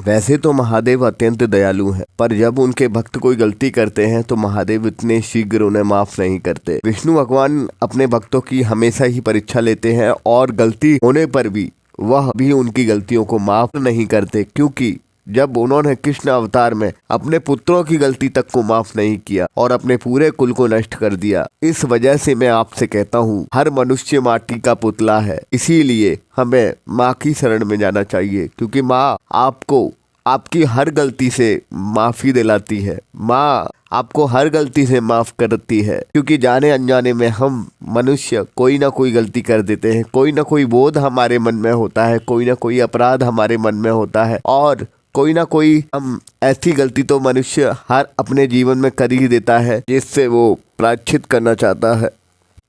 वैसे तो महादेव अत्यंत दयालु हैं, पर जब उनके भक्त कोई गलती करते हैं तो महादेव इतने शीघ्र उन्हें माफ नहीं करते। विष्णु भगवान अपने भक्तों की हमेशा ही परीक्षा लेते हैं और गलती होने पर भी वह भी उनकी गलतियों को माफ नहीं करते, क्योंकि जब उन्होंने कृष्ण अवतार में अपने पुत्रों की गलती तक को माफ नहीं किया और अपने पूरे कुल को नष्ट कर दिया। इस वजह से मैं आपसे कहता हूँ, हर मनुष्य माटी का पुतला है, इसीलिए हमें माँ की शरण में जाना चाहिए, क्योंकि माँ आपको आपकी हर गलती से माफी दिलाती है। माँ आपको हर गलती से माफ करती है, क्योंकि जाने अनजाने में हम मनुष्य कोई ना कोई गलती कर देते हैं, कोई ना कोई बोध हमारे मन में होता है, कोई ना कोई अपराध हमारे मन में होता है और कोई ना कोई हम ऐसी गलती तो मनुष्य हर अपने जीवन में कर ही देता है जिससे वो प्रायश्चित करना चाहता है।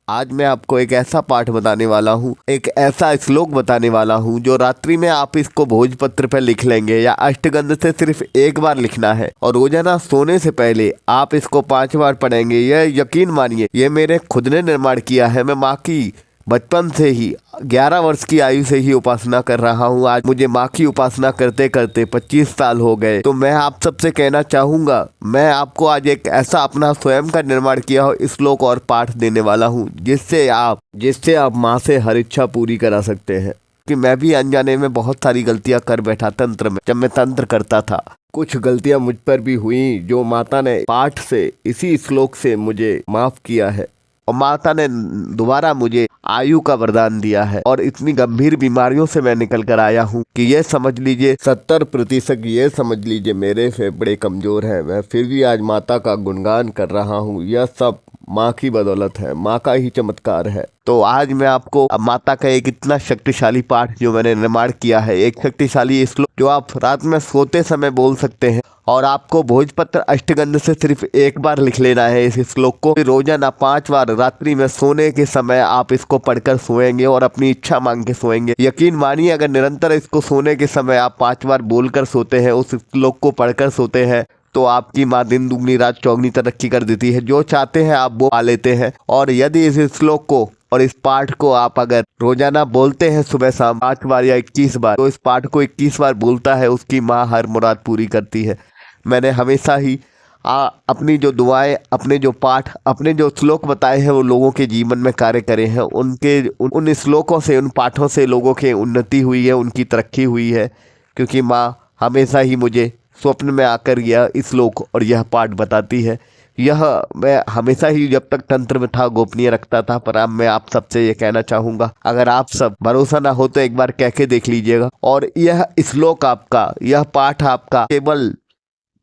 आज मैं आपको एक ऐसा पाठ बताने वाला हूँ, एक ऐसा श्लोक बताने वाला हूँ जो रात्रि में आप इसको भोजपत्र पर लिख लेंगे या अष्टगंध से सिर्फ एक बार लिखना है और रोजाना सोने से पहले आप इसको 5 बार पढ़ेंगे। यह यकीन मानिए, ये मेरे खुद ने निर्माण किया है। मैं माँ की बचपन से ही 11 वर्ष की आयु से ही उपासना कर रहा हूँ। आज मुझे माँ की उपासना करते करते 25 साल हो गए। तो मैं आप सबसे कहना चाहूँगा, मैं आपको आज एक ऐसा अपना स्वयं का निर्माण किया हो श्लोक और पाठ देने वाला हूँ जिससे आप माँ से हर इच्छा पूरी करा सकते हैं। कि मैं भी अनजाने में बहुत सारी गलतियाँ कर बैठा तंत्र में। जब मैं तंत्र करता था, कुछ गलतियाँ मुझ पर भी हुई जो माता ने पाठ से, इसी श्लोक से मुझे माफ किया है और माता ने दोबारा मुझे आयु का वरदान दिया है। और इतनी गंभीर बीमारियों से मैं निकल कर आया हूँ कि ये समझ लीजिए 70% ये समझ लीजिए मेरे फेफड़े कमजोर हैं। मैं फिर भी आज माता का गुणगान कर रहा हूँ। यह सब माँ की बदौलत है, माँ का ही चमत्कार है। तो आज मैं आपको माता का एक इतना शक्तिशाली पाठ जो मैंने निर्माण किया है, एक शक्तिशाली श्लोक जो आप रात में सोते समय बोल सकते हैं और आपको भोजपत्र अष्टगंध से सिर्फ एक बार लिख लेना है इस श्लोक को। रोजाना 5 बार रात्रि में सोने के समय आप इसको पढ़कर सोएंगे और अपनी इच्छा मांग के सोएंगे। यकीन मानिए, अगर निरंतर इसको सोने के समय आप 5 बार बोलकर सोते हैं, उस श्लोक को पढ़कर सोते हैं, तो आपकी माँ दिन दुगनी रात चौगनी तरक्की कर देती है। जो चाहते हैं आप वो पा लेते हैं। और यदि इस श्लोक को और इस पाठ को आप अगर रोजाना बोलते हैं सुबह शाम 5 बार या 21 बार, तो इस पाठ को 21 बार बोलता है, उसकी माँ हर मुराद पूरी करती है। मैंने हमेशा ही अपनी जो दुआएं, अपने जो पाठ, अपने जो श्लोक बताए हैं वो लोगों के जीवन में कार्य करे हैं। उन श्लोकों से, उन पाठों से लोगों की उन्नति हुई है, उनकी तरक्की हुई है, क्योंकि माँ हमेशा ही मुझे स्वप्न में आकर यह श्लोक और यह पाठ बताती है। यह मैं हमेशा ही जब तक तंत्र में था गोपनीय रखता था, पर अब मैं आप सबसे ये कहना चाहूँगा, अगर आप सब भरोसा ना हो तो एक बार कह के देख लीजिएगा। और यह श्लोक आपका, यह पाठ आपका केवल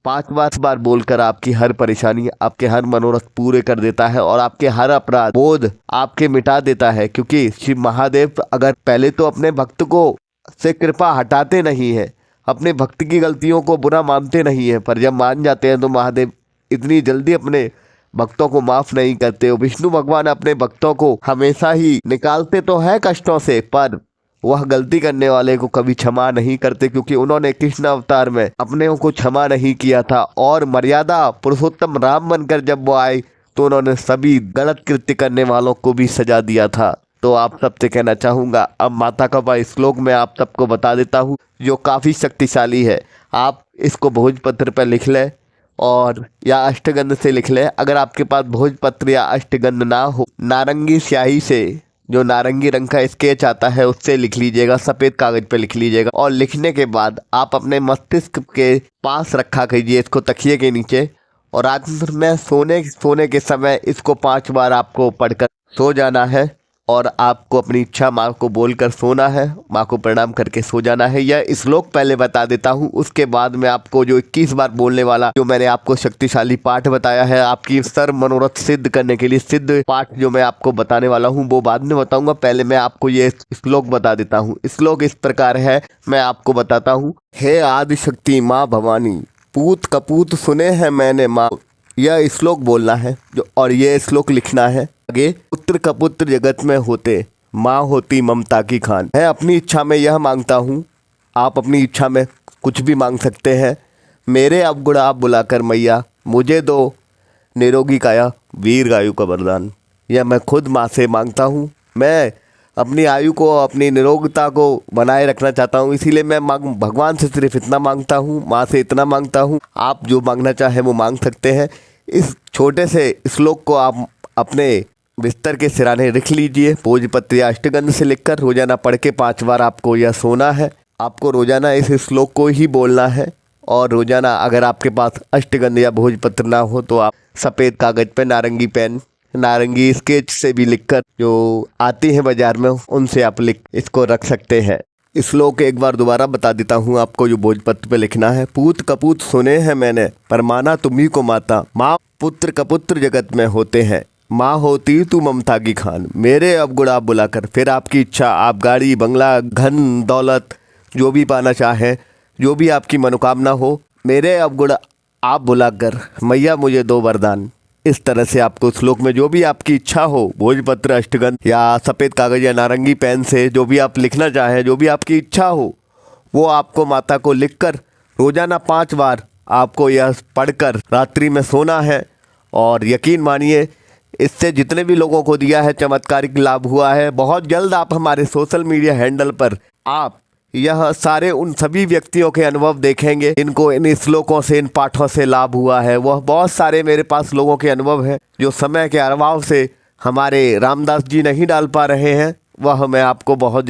5 बार बोलकर आपकी हर परेशानी, आपके हर मनोरथ पूरे कर देता है और आपके हर अपराध बोध आपके मिटा देता है। क्योंकि शिव महादेव अगर पहले तो अपने भक्त को से कृपा हटाते नहीं है, अपने भक्त की गलतियों को बुरा मानते नहीं है, पर जब मान जाते हैं तो महादेव इतनी जल्दी अपने भक्तों को माफ नहीं करते। विष्णु भगवान अपने भक्तों को हमेशा ही निकालते तो है कष्टों से, पर वह गलती करने वाले को कभी क्षमा नहीं करते, क्योंकि उन्होंने कृष्ण अवतार में अपने को क्षमा नहीं किया था और मर्यादा पुरुषोत्तम राम बनकर जब वो आए तो उन्होंने सभी गलत कृत्य करने वालों को भी सजा दिया था। तो आप सबसे कहना चाहूँगा, अब माता का श्लोक मैं आप सबको बता देता हूँ जो काफ़ी शक्तिशाली है। आप इसको भोजपत्र पर लिख लें और या अष्टगंध से लिख लें। अगर आपके पास भोजपत्र या अष्टगंध ना हो, नारंगी स्याही से, जो नारंगी रंग का स्केच आता है उससे लिख लीजिएगा, सफ़ेद कागज पे लिख लीजिएगा। और लिखने के बाद आप अपने मस्तिष्क के पास रखा कीजिए इसको तकिए के नीचे, और रात में सोने के समय इसको 5 बार आपको पढ़कर सो जाना है और आपको अपनी इच्छा माँ को बोलकर सोना है, माँ को प्रणाम करके सो जाना है। यह श्लोक पहले बता देता हूँ, उसके बाद मैं आपको जो 21 बार बोलने वाला जो मैंने आपको शक्तिशाली पाठ बताया है, आपकी सर्व मनोरथ सिद्ध करने के लिए सिद्ध पाठ जो मैं आपको बताने वाला हूँ वो बाद में बताऊंगा। पहले मैं आपको ये श्लोक बता देता हूँ। श्लोक इस प्रकार है, मैं आपको बताता हूँ। हे आदि शक्ति माँ भवानी, पूत कपूत सुने हैं मैंने माँ। यह श्लोक बोलना है और ये श्लोक लिखना है। आगे, पुत्र कपुत्र जगत में होते, माँ होती ममता की खान। मैं अपनी इच्छा में यह मांगता हूँ, आप अपनी इच्छा में कुछ भी मांग सकते हैं। मेरे अवगुण आप बुलाकर मैया, मुझे दो निरोगी काया वीर गायु का वरदान। यह मैं खुद माँ से मांगता हूँ। मैं अपनी आयु को, अपनी निरोगता को बनाए रखना चाहता हूँ। इसीलिए मैं भगवान से सिर्फ इतना मांगता हूँ, माँ से इतना मांगता हूँ। आप जो मांगना चाहे वो मांग सकते हैं। इस छोटे से श्लोक को आप अपने बिस्तर के सिराने लिख लीजिए, भोजपत्र या अष्टगंध से लिखकर। रोजाना पढ़ के 5 बार आपको यह सोना है। आपको रोजाना इस श्लोक को ही बोलना है। और रोजाना अगर आपके पास अष्टगंध या भोजपत्र ना हो तो आप सफ़ेद कागज़ पे नारंगी पेन, नारंगी स्केच से भी लिखकर, जो आती है बाजार में, उनसे आप लिख इसको रख सकते हैं। इस श्लोक एक बार दोबारा बता देता हूँ आपको, जो भोजपत्र पे लिखना है। पूत कपूत सुने हैं मैंने, पर माना तुम्ही को माता। माँ पुत्र कपुत्र जगत में होते हैं, माँ होती तू ममता की खान। मेरे अवगुण आप बुलाकर, फिर आपकी इच्छा, आप गाड़ी बंगला धन दौलत जो भी पाना चाहें, जो भी आपकी मनोकामना हो, मेरे अवगुण आप बुलाकर मैया मुझे दो वरदान। इस तरह से आपको श्लोक में जो भी आपकी इच्छा हो, भोजपत्र, अष्टगंध या सफ़ेद कागज़ या नारंगी पेन से जो भी आप लिखना चाहें, जो भी आपकी इच्छा हो, वो आपको माता को लिखकर रोज़ाना 5 बार आपको यह पढ़कर रात्रि में सोना है। और यकीन मानिए, इससे जितने भी लोगों को दिया है चमत्कारिक लाभ हुआ है। बहुत जल्द आप हमारे सोशल मीडिया हैंडल पर आप यह सारे उन सभी व्यक्तियों के अनुभव देखेंगे जिनको इन श्लोकों से, इन पाठों से लाभ हुआ है। वह बहुत सारे मेरे पास लोगों के अनुभव हैं जो समय के अभाव से हमारे रामदास जी नहीं डाल पा रहे हैं। वह मैं आपको बहुत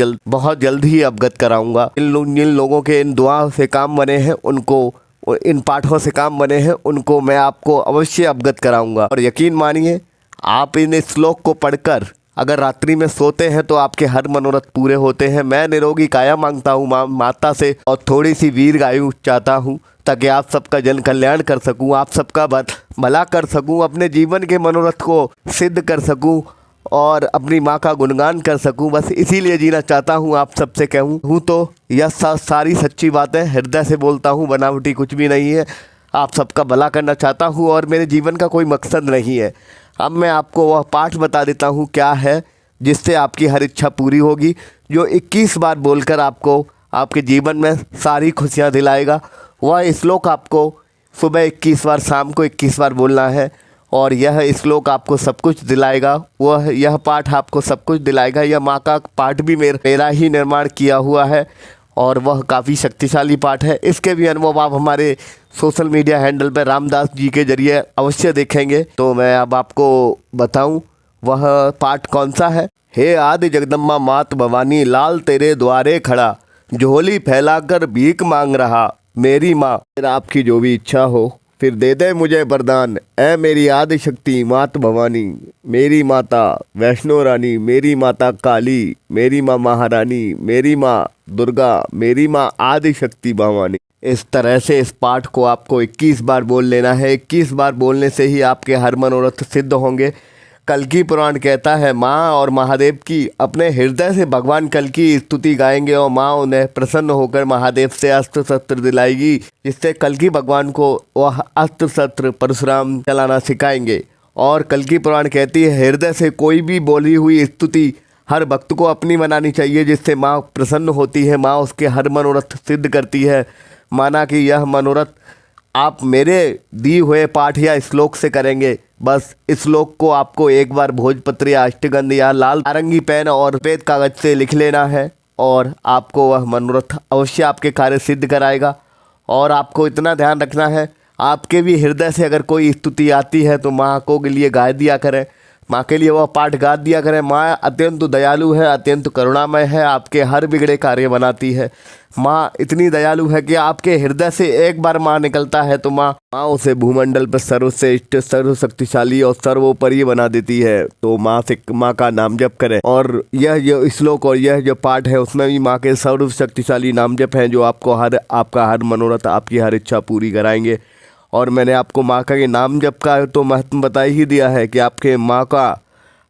जल्द ही अवगत कराऊंगा। जिन लोगों के इन दुआ से काम बने हैं, उनको, इन पाठों से काम बने हैं, उनको मैं आपको अवश्य अवगत कराऊंगा। और यकीन मानिए, आप इन श्लोक को पढ़कर अगर रात्रि में सोते हैं तो आपके हर मनोरथ पूरे होते हैं। मैं निरोगी काया मांगता हूँ माता से, और थोड़ी सी वीर आयु चाहता हूँ, ताकि आप सबका जन कल्याण कर सकूँ, आप सबका भला कर सकूँ, अपने जीवन के मनोरथ को सिद्ध कर सकूँ और अपनी माँ का गुणगान कर सकूँ। बस इसीलिए जीना चाहता हूँ। आप सबसे कहूँ तो यह सारी सच्ची बातें हृदय से बोलता हूँ, बनावटी कुछ भी नहीं है। आप सबका भला करना चाहता हूँ और मेरे जीवन का कोई मकसद नहीं है। अब मैं आपको वह पाठ बता देता हूँ क्या है, जिससे आपकी हर इच्छा पूरी होगी, जो 21 बार बोलकर आपको आपके जीवन में सारी खुशियाँ दिलाएगा। वह श्लोक आपको सुबह 21 बार, शाम को 21 बार बोलना है, और यह श्लोक आपको सब कुछ दिलाएगा। यह पाठ आपको सब कुछ दिलाएगा। यह माँ का पाठ भी मेरा ही निर्माण किया हुआ है और वह काफ़ी शक्तिशाली पाठ है। इसके भी अनुभव आप हमारे सोशल मीडिया हैंडल पर रामदास जी के जरिए अवश्य देखेंगे। तो मैं अब आपको बताऊं वह पाठ कौन सा है। हे आदि जगदम्बा मात भवानी, लाल तेरे द्वारे खड़ा, झोली फैलाकर भीख मांग रहा। मेरी माँ, फिर आपकी जो भी इच्छा हो, फिर दे दे मुझे वरदान। ऐ मेरी आदि शक्ति मात भवानी, मेरी माता वैष्णो रानी, मेरी माता काली, मेरी माँ महारानी, मेरी माँ दुर्गा, मेरी माँ आदि शक्ति भवानी। इस तरह से इस पाठ को आपको 21 बार बोल लेना है। 21 बार बोलने से ही आपके हर मनोरथ सिद्ध होंगे। कल्कि पुराण कहता है, माँ और महादेव की अपने हृदय से भगवान कल की स्तुति गाएंगे और माँ उन्हें प्रसन्न होकर महादेव से अस्त्र शस्त्र दिलाएगी, जिससे कल्कि भगवान को वह अस्त्र शस्त्र परशुराम चलाना सिखाएंगे। और कल्कि पुराण कहती है, हृदय से कोई भी बोली हुई स्तुति हर भक्त को अपनी बनानी चाहिए, जिससे माँ प्रसन्न होती है, माँ उसके हर मनोरथ सिद्ध करती है। माना कि यह मनोरथ आप मेरे दिए हुए पाठ या श्लोक से करेंगे। बस इस श्लोक को आपको एक बार भोजपत्र या अष्टगंध या लाल नारंगी पेन और सफेद कागज से लिख लेना है, और आपको वह मनोरथ अवश्य आपके कार्य सिद्ध कराएगा। और आपको इतना ध्यान रखना है, आपके भी हृदय से अगर कोई स्तुति आती है तो माँ को के लिए गा दिया करें, माँ के लिए वह पाठ गा दिया करें। माँ अत्यंत दयालु है, अत्यंत करुणामय है, आपके हर बिगड़े कार्य बनाती है। माँ इतनी दयालु है कि आपके हृदय से एक बार माँ निकलता है तो माँ उसे भूमंडल पर सर्वश्रेष्ठ, सर्वशक्तिशाली और सर्वोपरि बना देती है। तो माँ का नाम जप करें। और यह जो श्लोक और यह जो पाठ है उसमें भी माँ के सर्वशक्तिशाली नाम जप हैं, जो आपको आपका हर मनोरथ, आपकी हर इच्छा पूरी कराएंगे। और मैंने आपको माँ का ये नाम जप का तो महत्व बता ही दिया है कि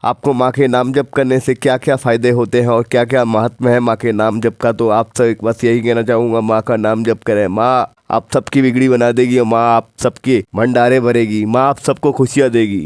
आपको माँ के नाम जप करने से क्या क्या फ़ायदे होते हैं और क्या क्या महत्व है माँ के नाम जप का। तो आपसे बस यही कहना चाहूँगा, माँ का नाम जप करें। माँ आप सबकी बिगड़ी बना देगी और माँ आप सबके भंडारे भरेगी। माँ आप सबको खुशियाँ देगी।